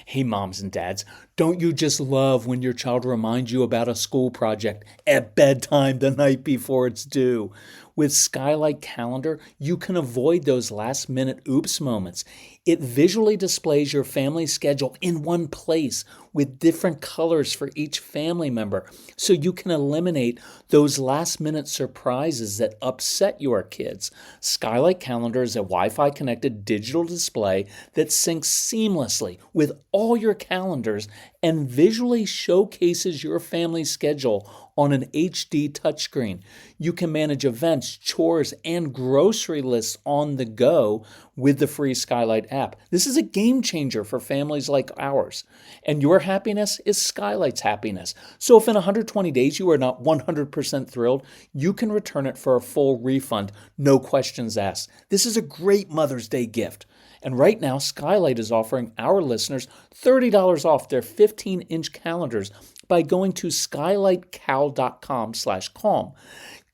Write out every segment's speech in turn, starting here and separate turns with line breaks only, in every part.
Hey, moms and dads, don't you just love when your child reminds you about a school project at bedtime the night before it's due? With Skylight Calendar, you can avoid those last minute oops moments. It visually displays your family schedule in one place with different colors for each family member, so you can eliminate those last minute surprises that upset your kids. Skylight Calendar is a Wi-Fi connected digital display that syncs seamlessly with all your calendars and visually showcases your family's schedule on an HD touchscreen. You can manage events, chores, and grocery lists on the go with the free Skylight app. This is a game changer for families like ours. And your happiness is Skylight's happiness. So if in 120 days you are not 100% thrilled, you can return it for a full refund, no questions asked. This is a great Mother's Day gift. And right now, Skylight is offering our listeners $30 off their 15-inch calendars by going to skylightcal.com/calm.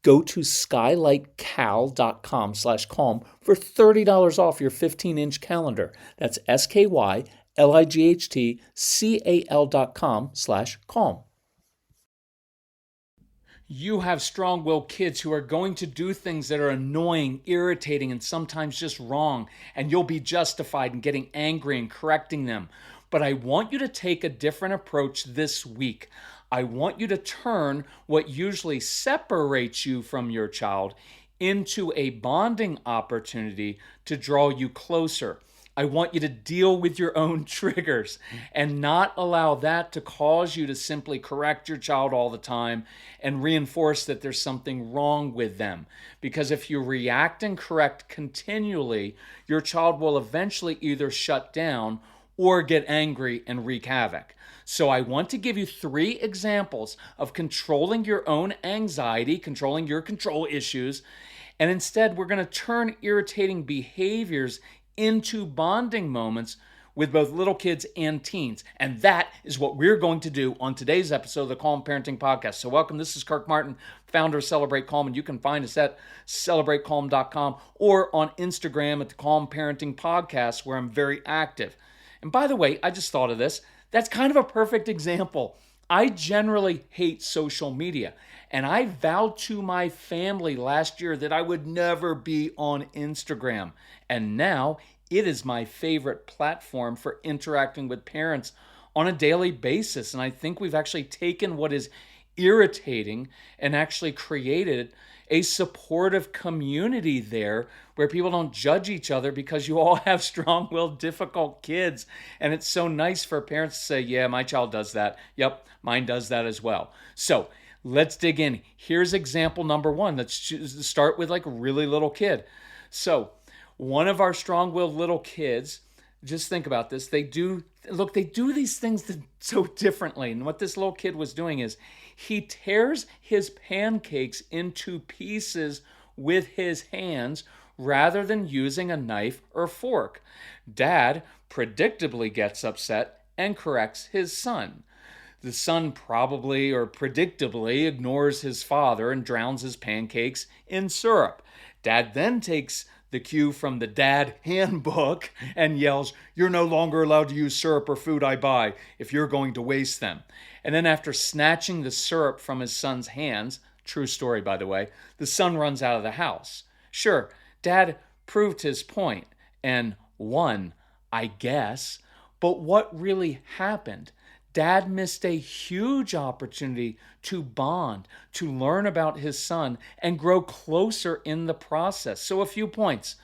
Go to skylightcal.com/calm for $30 off your 15-inch calendar. That's skylightcal.com/calm. You have strong-willed kids who are going to do things that are annoying, irritating, and sometimes just wrong, and you'll be justified in getting angry and correcting them. But I want you to take a different approach this week. I want you to turn what usually separates you from your child into a bonding opportunity to draw you closer. I want you to deal with your own triggers and not allow that to cause you to simply correct your child all the time and reinforce that there's something wrong with them. Because if you react and correct continually, your child will eventually either shut down or get angry and wreak havoc. So I want to give you 3 examples of controlling your own anxiety, controlling your control issues, and instead we're going to turn irritating behaviors into bonding moments with both little kids and teens. And that is what we're going to do on today's episode of the Calm Parenting Podcast. So welcome, this is Kirk Martin, founder of Celebrate Calm, and you can find us at celebratecalm.com or on Instagram at the Calm Parenting Podcast, where I'm very active. And by the way, I just thought of this. That's kind of a perfect example. I generally hate social media, and I vowed to my family last year that I would never be on Instagram. And now it is my favorite platform for interacting with parents on a daily basis. And I think we've actually taken what is irritating and actually created a supportive community there where people don't judge each other because you all have strong-willed, difficult kids. And it's so nice for parents to say, yeah, my child does that. Yep, mine does that as well. So let's dig in. Here's example number 1. Let's start with like a really little kid. So one of our strong-willed little kids, just think about this. They do these things so differently. And what this little kid was doing is he tears his pancakes into pieces with his hands rather than using a knife or fork. Dad predictably gets upset and corrects his son. The son probably or predictably ignores his father and drowns his pancakes in syrup. Dad then takes the cue from the dad handbook and yells, "You're no longer allowed to use syrup or food I buy if you're going to waste them." And then after snatching the syrup from his son's hands, true story by the way, the son runs out of the house. Sure, Dad proved his point and won, I guess, but what really happened? Dad missed a huge opportunity to bond, to learn about his son, and grow closer in the process. So a few points.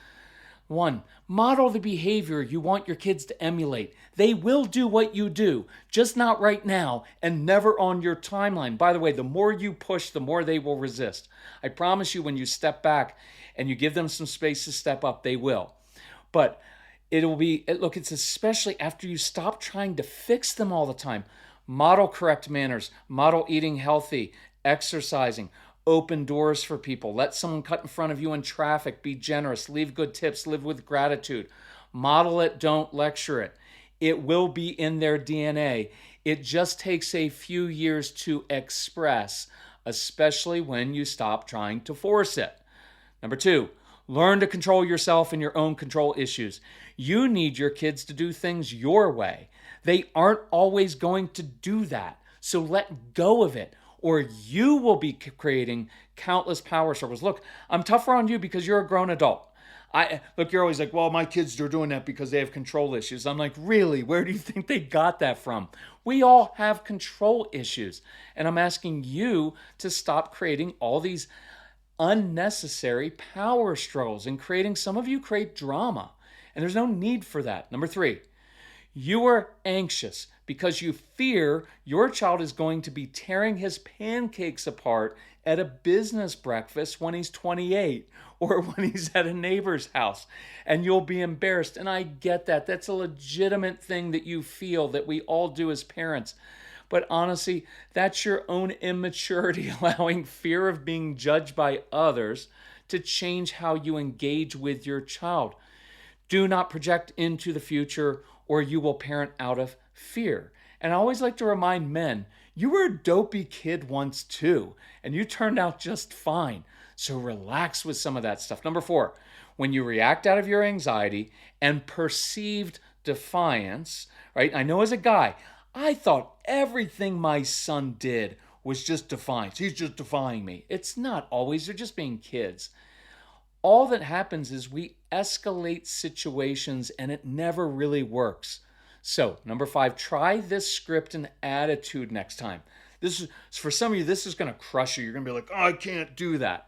1, model the behavior you want your kids to emulate. They will do what you do, just not right now and never on your timeline. By the way, the more you push, the more they will resist. I promise you, when you step back and you give them some space to step up, they will. But it's especially after you stop trying to fix them all the time. Model correct manners, model eating healthy, exercising, open doors for people. Let someone cut in front of you in traffic, be generous, leave good tips, live with gratitude. Model it, don't lecture it. It will be in their DNA. It just takes a few years to express, especially when you stop trying to force it. Number 2, learn to control yourself and your own control issues. You need your kids to do things your way. They aren't always going to do that. So let go of it, or you will be creating countless power struggles. Look, I'm tougher on you because you're a grown adult. Look, you're always like, well, my kids are doing that because they have control issues. I'm like, really? Where do you think they got that from? We all have control issues. And I'm asking you to stop creating all these unnecessary power struggles and creating, some of you create drama. And there's no need for that. Number 3, you are anxious because you fear your child is going to be tearing his pancakes apart at a business breakfast when he's 28 or when he's at a neighbor's house, and you'll be embarrassed. And I get that. That's a legitimate thing that you feel, that we all do as parents. But honestly, that's your own immaturity allowing fear of being judged by others to change how you engage with your child. Do not project into the future, or you will parent out of fear. And I always like to remind men, you were a dopey kid once too, and you turned out just fine. So relax with some of that stuff. Number 4, when you react out of your anxiety and perceived defiance, right? I know as a guy, I thought everything my son did was just defiance. He's just defying me. It's not always. They're just being kids. All that happens is we escalate situations and it never really works. So, number 5, try this script and attitude next time. This is, for some of you, this is going to crush you. You're going to be like, oh, I can't do that.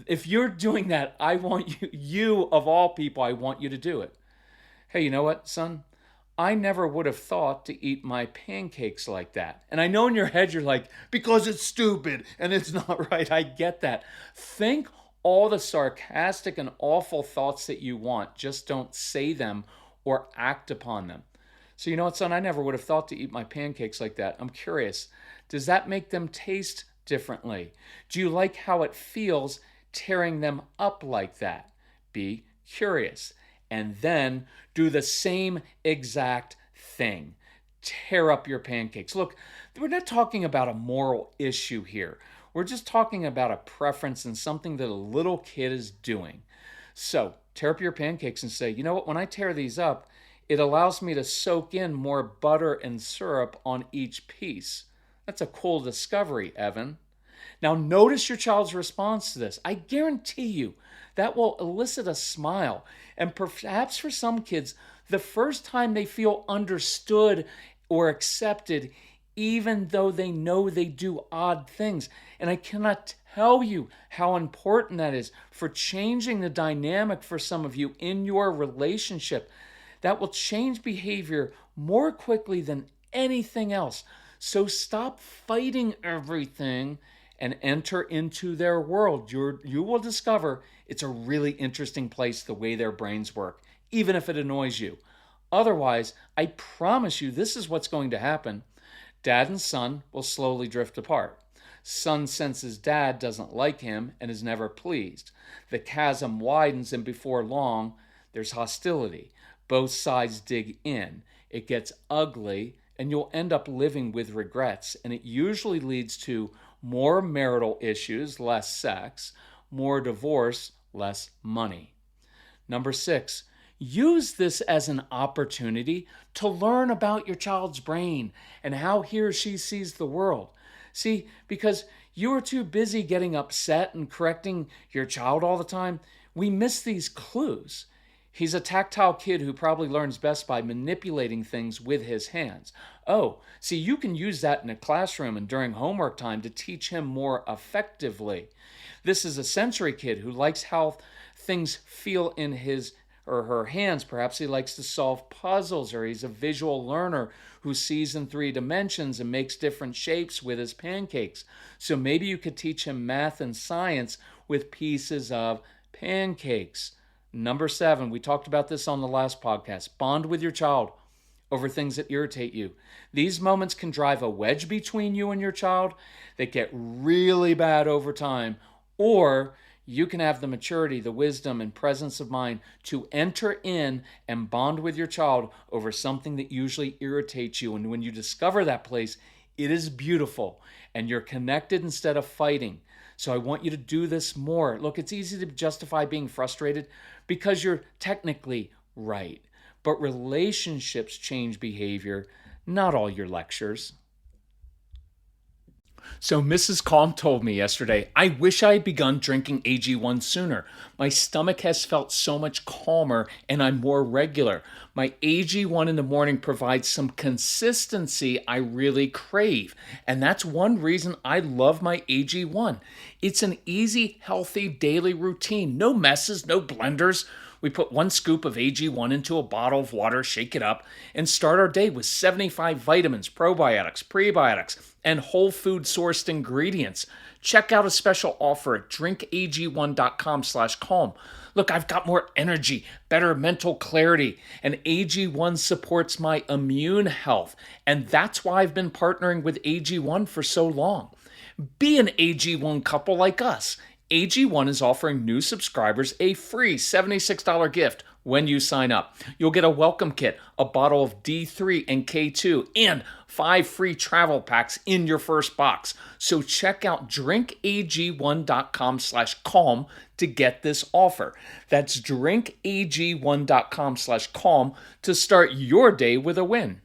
If you're doing that, I want you of all people, I want you to do it. Hey, you know what, son? I never would have thought to eat my pancakes like that. And I know in your head you're like, because it's stupid and it's not right. I get that. Think all the sarcastic and awful thoughts that you want. Just don't say them or act upon them. So you know what, son? I never would have thought to eat my pancakes like that. I'm curious. Does that make them taste differently? Do you like how it feels tearing them up like that? Be curious. And then do the same exact thing. Tear up your pancakes. Look, we're not talking about a moral issue here. We're just talking about a preference and something that a little kid is doing. So tear up your pancakes and say, you know what, when I tear these up, it allows me to soak in more butter and syrup on each piece. That's a cool discovery, Evan. Now notice your child's response to this. I guarantee you that will elicit a smile. And perhaps for some kids, the first time they feel understood or accepted, even though they know they do odd things. And I cannot tell you how important that is for changing the dynamic for some of you in your relationship. That will change behavior more quickly than anything else. So stop fighting everything and enter into their world. You will discover it's a really interesting place, the way their brains work, even if it annoys you. Otherwise, I promise you this is what's going to happen. Dad and son will slowly drift apart. Son senses dad doesn't like him and is never pleased. The chasm widens, and before long, there's hostility. Both sides dig in. It gets ugly, and you'll end up living with regrets. And it usually leads to more marital issues, less sex, more divorce, less money. Number 6, use this as an opportunity to learn about your child's brain and how he or she sees the world. See, because you are too busy getting upset and correcting your child all the time, we miss these clues. He's a tactile kid who probably learns best by manipulating things with his hands. Oh, see, you can use that in a classroom and during homework time to teach him more effectively. This is a sensory kid who likes how things feel in his or her hands. Perhaps he likes to solve puzzles, or he's a visual learner who sees in 3 dimensions and makes different shapes with his pancakes. So maybe you could teach him math and science with pieces of pancakes. Number 7, we talked about this on the last podcast. Bond with your child over things that irritate you. These moments can drive a wedge between you and your child that get really bad over time, or you can have the maturity, the wisdom, and presence of mind to enter in and bond with your child over something that usually irritates you. And when you discover that place, it is beautiful, and you're connected instead of fighting. So I want you to do this more. Look, it's easy to justify being frustrated because you're technically right. But relationships change behavior, not all your lectures. So Mrs. Calm told me yesterday, I wish I had begun drinking AG1 sooner. My stomach has felt so much calmer and I'm more regular. My AG1 in the morning provides some consistency I really crave. And that's one reason I love my AG1. It's an easy, healthy daily routine. No messes, no blenders. We put 1 scoop of AG1 into a bottle of water, shake it up, and start our day with 75 vitamins, probiotics, prebiotics, and whole food sourced ingredients. Check out a special offer at drinkag1.com/calm. Look, I've got more energy, better mental clarity, and AG1 supports my immune health. And that's why I've been partnering with AG1 for so long. Be an AG1 couple like us. AG1 is offering new subscribers a free $76 gift when you sign up. You'll get a welcome kit, a bottle of D3 and K2, and 5 free travel packs in your first box. So check out drinkag1.com/calm to get this offer. That's drinkag1.com/calm to start your day with a win.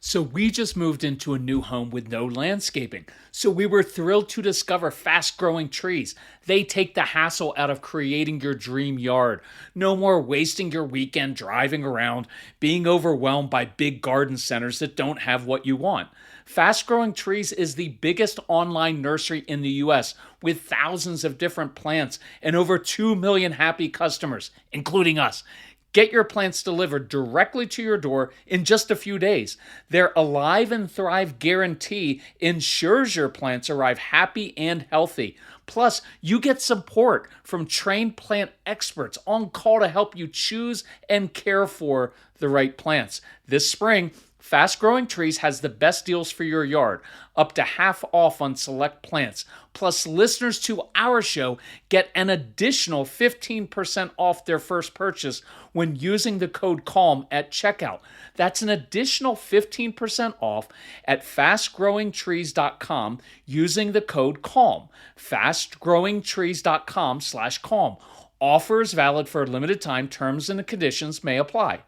So we just moved into a new home with no landscaping. So we were thrilled to discover fast-growing trees. They take the hassle out of creating your dream yard. No more wasting your weekend driving around, being overwhelmed by big garden centers that don't have what you want. Fast Growing Trees is the biggest online nursery in the US with thousands of different plants and over 2 million happy customers, including us. Get your plants delivered directly to your door in just a few days. Their Alive and Thrive guarantee ensures your plants arrive happy and healthy. Plus, you get support from trained plant experts on call to help you choose and care for the right plants. This spring, Fast Growing Trees has the best deals for your yard, up to half off on select plants. Plus, listeners to our show get an additional 15% off their first purchase when using the code CALM at checkout. That's an additional 15% off at fastgrowingtrees.com using the code CALM. fastgrowingtrees.com/calm. Offers valid for a limited time. Terms and conditions may apply.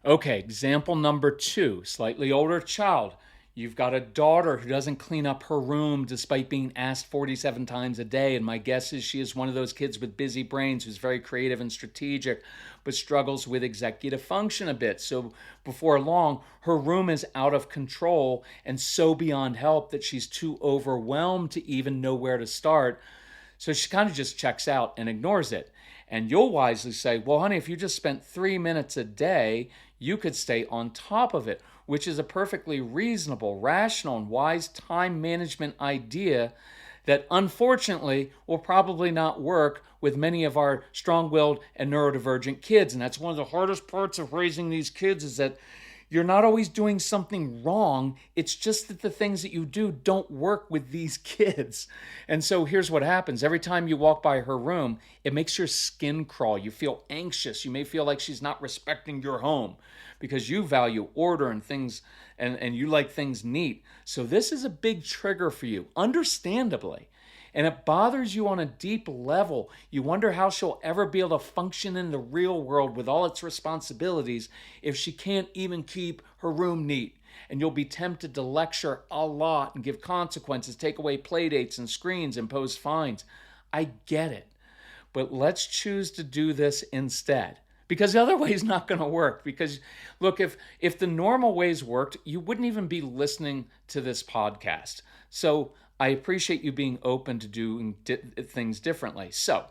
Okay, example number 2, slightly older child. You've got a daughter who doesn't clean up her room despite being asked 47 times a day. And my guess is she is one of those kids with busy brains who's very creative and strategic, but struggles with executive function a bit. So before long, her room is out of control and so beyond help that she's too overwhelmed to even know where to start. So she kind of just checks out and ignores it. And you'll wisely say, well, honey, if you just spent 3 minutes a day, you could stay on top of it, which is a perfectly reasonable, rational, and wise time management idea that unfortunately will probably not work with many of our strong-willed and neurodivergent kids. And that's one of the hardest parts of raising these kids is that you're not always doing something wrong. It's just that the things that you do don't work with these kids. And so here's what happens. Every time you walk by her room, it makes your skin crawl. You feel anxious. You may feel like she's not respecting your home because you value order and things, and you like things neat. So this is a big trigger for you, understandably. And it bothers you on a deep level. You wonder how she'll ever be able to function in the real world with all its responsibilities if she can't even keep her room neat. And you'll be tempted to lecture a lot and give consequences, take away play dates and screens, impose fines. I get it. But let's choose to do this instead. Because the other way is not going to work. Because, look, if the normal ways worked, you wouldn't even be listening to this podcast. So I appreciate you being open to doing things differently. So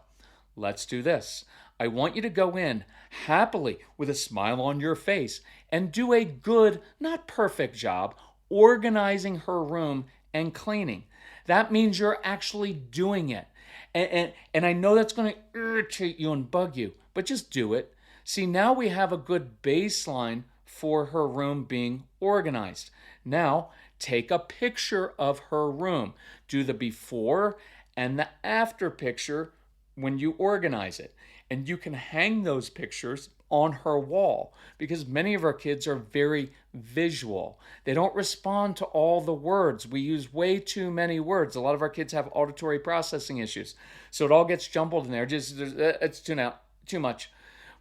let's do this. I want you to go in happily with a smile on your face and do a good, not perfect job organizing her room and cleaning. That means you're actually doing it. And I know that's going to irritate you and bug you, but just do it. See, now we have a good baseline for her room being organized. Now, take a picture of her room. Do the before and the after picture when you organize it. And you can hang those pictures on her wall because many of our kids are very visual. They don't respond to all the words. We use way too many words. A lot of our kids have auditory processing issues. So it all gets jumbled in there. It's too much.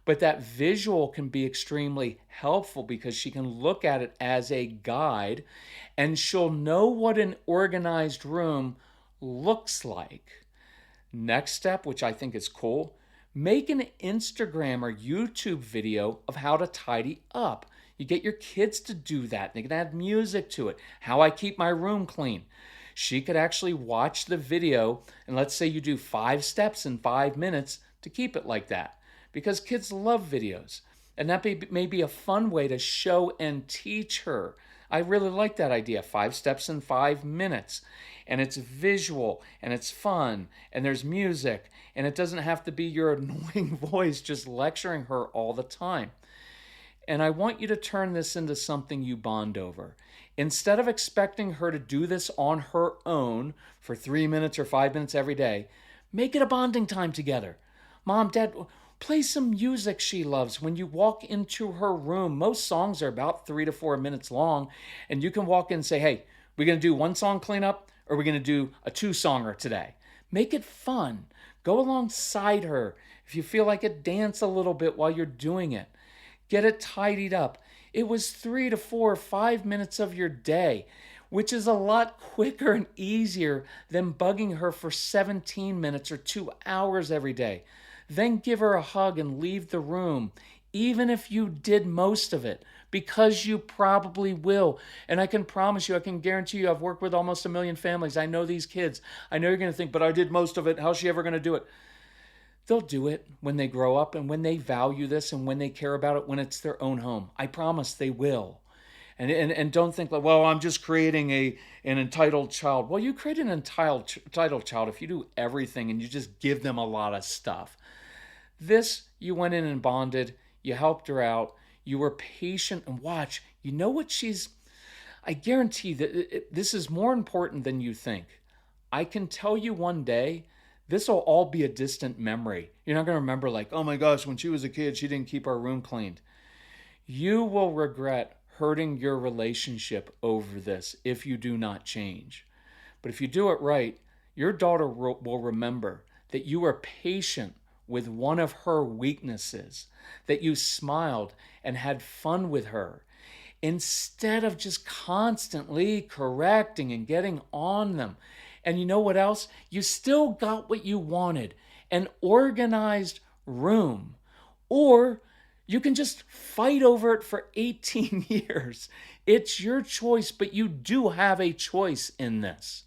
But that visual can be extremely helpful because she can look at it as a guide and she'll know what an organized room looks like. Next step, which I think is cool, make an Instagram or YouTube video of how to tidy up. You get your kids to do that. They can add music to it. How I keep my room clean. She could actually watch the video, and let's say you do 5 steps in 5 minutes to keep it like that. Because kids love videos. And that may be a fun way to show and teach her. I really like that idea, 5 steps in 5 minutes. And it's visual, and it's fun, and there's music, and it doesn't have to be your annoying voice just lecturing her all the time. And I want you to turn this into something you bond over. Instead of expecting her to do this on her own for 3 minutes or 5 minutes every day, make it a bonding time together. Mom, Dad, play some music she loves when you walk into her room. Most songs are about 3 to 4 minutes long, and you can walk in and say, hey, we're going to do 1 song cleanup, or we're going to do a 2-songer today. Make it fun. Go alongside her. If you feel like it, dance a little bit while you're doing it. Get it tidied up. It was 3 to 4 or 5 minutes of your day, which is a lot quicker and easier than bugging her for 17 minutes or 2 hours every day. Then give her a hug and leave the room, even if you did most of it, because you probably will. And I can promise you, I can guarantee you, I've worked with almost 1 million families. I know these kids. I know you're going to think, but I did most of it. How's she ever going to do it? They'll do it when they grow up and when they value this and when they care about it, when it's their own home. I promise they will. And don't think like, well, I'm just creating an entitled child. Well, you create an entitled child if you do everything and you just give them a lot of stuff. This, you went in and bonded. You helped her out. You were patient and watch. You know what I guarantee that this is more important than you think. I can tell you one day, this will all be a distant memory. You're not going to remember like, oh my gosh, when she was a kid, she didn't keep our room cleaned. You will regret hurting your relationship over this if you do not change. But if you do it right, your daughter will remember that you were patient with one of her weaknesses, that you smiled and had fun with her, instead of just constantly correcting and getting on them. And you know what else? You still got what you wanted, an organized room. Or you can just fight over it for 18 years. It's your choice, but you do have a choice in this.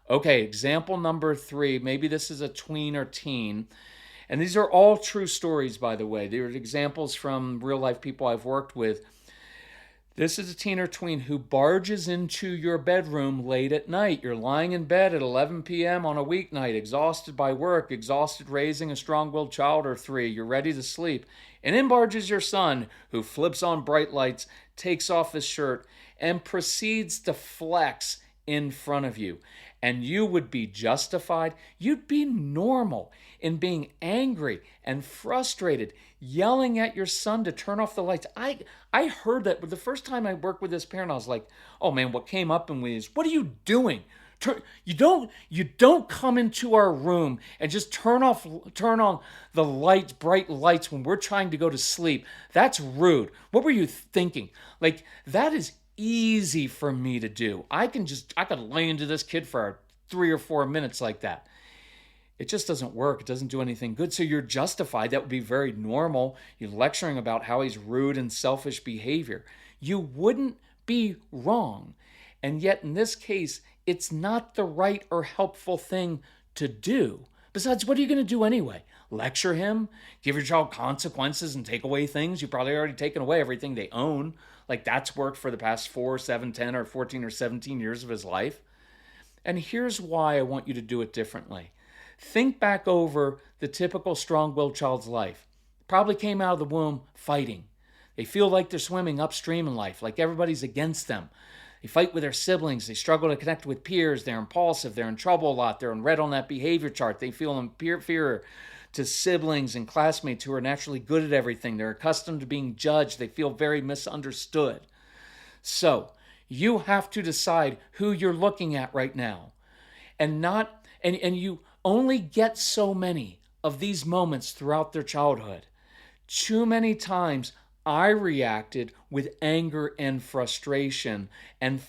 Okay, example number 3. Maybe this is a tween or teen. And these are all true stories, by the way. They are examples from real life people I've worked with. This is a teen or tween who barges into your bedroom late at night. You're lying in bed at 11 p.m. on a weeknight, exhausted by work, exhausted raising a strong-willed child or 3. You're ready to sleep. And in barges your son, who flips on bright lights, takes off his shirt, and proceeds to flex in front of you. And you would be justified. You'd be normal in being angry and frustrated, yelling at your son to turn off the lights. I heard that, but the first time I worked with this parent, I was like, oh man, what came up in me is, what are you doing? You don't come into our room and just turn on the lights, bright lights when we're trying to go to sleep. That's rude. What were you thinking? Like, that is easy for me to do. I could lay into this kid for 3 or 4 minutes like that. It just doesn't work. It doesn't do anything good. So you're justified. That would be very normal. You're lecturing about how he's rude and selfish behavior. You wouldn't be wrong. And yet in this case, it's not the right or helpful thing to do. Besides, what are you going to do anyway? Lecture him? Give your child consequences and take away things? You've probably already taken away everything they own. Like that's worked for the past 4, 7, 10, or 14 or 17 years of his life. And here's why I want you to do it differently. Think back over the typical strong-willed child's life. Probably came out of the womb fighting. They feel like they're swimming upstream in life, like everybody's against them. They fight with their siblings. They struggle to connect with peers. They're impulsive. They're in trouble a lot. They're red on that behavior chart. They feel inferior to siblings and classmates who are naturally good at everything. They're accustomed to being judged. They feel very misunderstood. So you have to decide who you're looking at right now. And you only get so many of these moments throughout their childhood. Too many times I reacted with anger and frustration and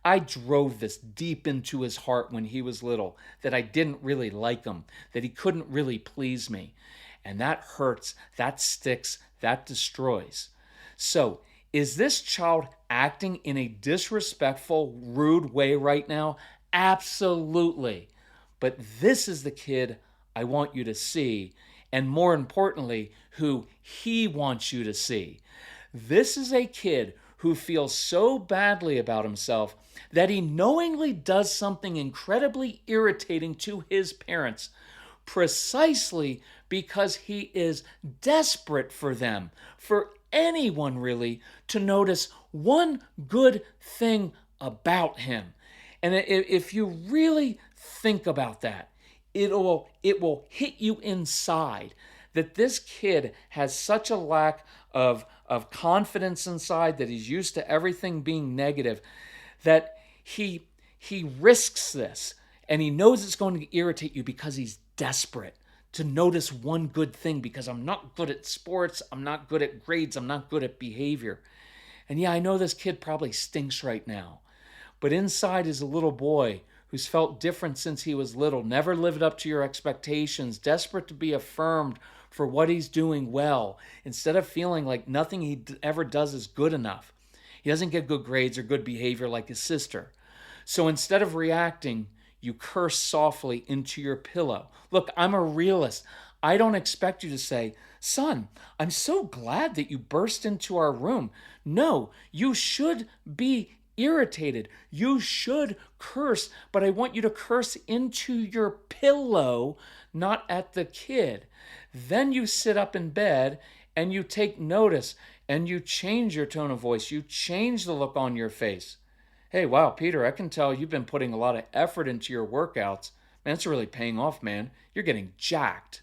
I drove this deep into his heart when he was little, that I didn't really like him, that he couldn't really please me. And that hurts, that sticks, that destroys. So, is this child acting in a disrespectful, rude way right now? Absolutely. But this is the kid I want you to see, and more importantly, who he wants you to see. This is a kid who feels so badly about himself that he knowingly does something incredibly irritating to his parents, precisely because he is desperate for them, for anyone really, to notice one good thing about him. And if you really think about that, it will hit you inside that this kid has such a lack of confidence inside, that he's used to everything being negative, that he risks this, and he knows it's going to irritate you because he's desperate to notice one good thing, because I'm not good at sports, I'm not good at grades, I'm not good at behavior. And yeah, I know this kid probably stinks right now, but inside is a little boy who's felt different since he was little, never lived up to your expectations, desperate to be affirmed for what he's doing well, instead of feeling like nothing he ever does is good enough. He doesn't get good grades or good behavior like his sister. So instead of reacting, you curse softly into your pillow. Look, I'm a realist. I don't expect you to say, "Son, I'm so glad that you burst into our room." No, you should be irritated. You should curse, but I want you to curse into your pillow, not at the kid. Then you sit up in bed and you take notice and you change your tone of voice. You change the look on your face. "Hey, wow, Peter, I can tell you've been putting a lot of effort into your workouts. Man, it's really paying off, man. You're getting jacked."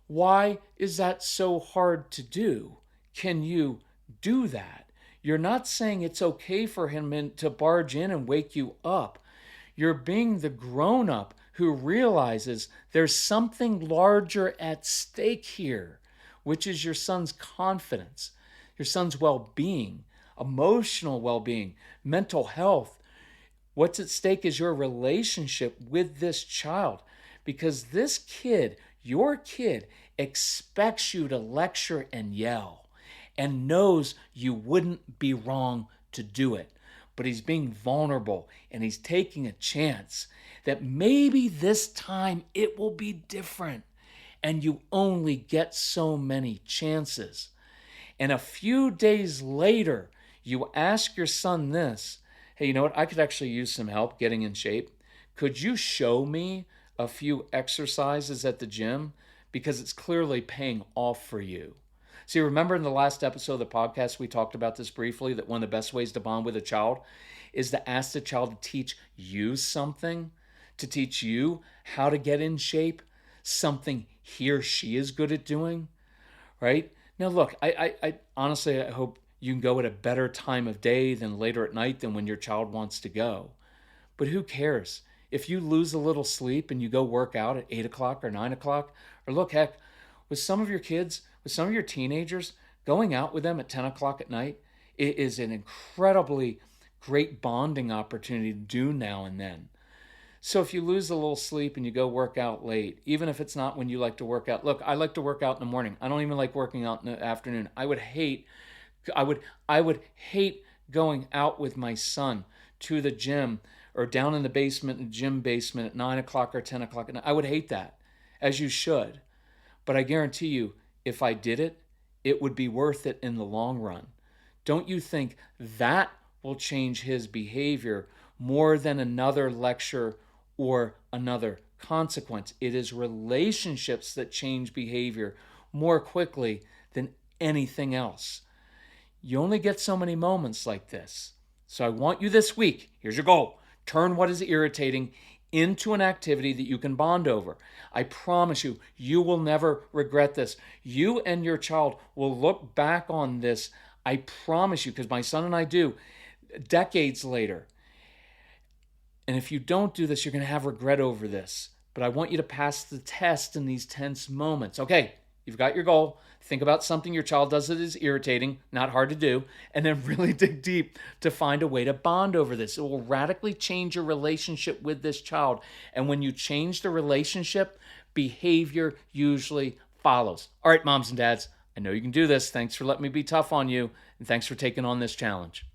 Why is that so hard to do? Can you do that? You're not saying it's okay for him to barge in and wake you up. You're being the grown up who realizes there's something larger at stake here, which is your son's confidence, your son's well being, emotional well being, mental health. What's at stake is your relationship with this child, because this kid, your kid, expects you to lecture and yell and knows you wouldn't be wrong to do it. But he's being vulnerable and he's taking a chance that maybe this time it will be different. And you only get so many chances. And a few days later, you ask your son this: "Hey, you know what? I could actually use some help getting in shape. Could you show me a few exercises at the gym? Because it's clearly paying off for you." See, remember in the last episode of the podcast, we talked about this briefly, that one of the best ways to bond with a child is to ask the child to teach you something, to teach you how to get in shape, something he or she is good at doing, right? Now, look, I honestly, I hope you can go at a better time of day than later at night than when your child wants to go. But who cares? If you lose a little sleep and you go work out at 8 o'clock or 9 o'clock, or look, heck, with some of your kids, with some of your teenagers, going out with them at 10 o'clock at night, it is an incredibly great bonding opportunity to do now and then. So if you lose a little sleep and you go work out late, even if it's not when you like to work out. Look, I like to work out in the morning. I don't even like working out in the afternoon. I would hate going out with my son to the gym or down in the basement, in the gym basement at 9 o'clock or 10 o'clock at night. I would hate that, as you should. But I guarantee you, if I did it, it would be worth it in the long run. Don't you think that will change his behavior more than another lecture or another consequence? It is relationships that change behavior more quickly than anything else. You only get so many moments like this. So I want you this week, here's your goal: turn what is irritating into an activity that you can bond over. I promise you, you will never regret this. You and your child will look back on this, I promise you, because my son and I do, decades later. And if you don't do this, you're going to have regret over this. But I want you to pass the test in these tense moments. Okay, You've got your goal. Think about something your child does that is irritating, not hard to do, and then really dig deep to find a way to bond over this. It will radically change your relationship with this child. And when you change the relationship, behavior usually follows. All right, moms and dads, I know you can do this. Thanks for letting me be tough on you, and thanks for taking on this challenge.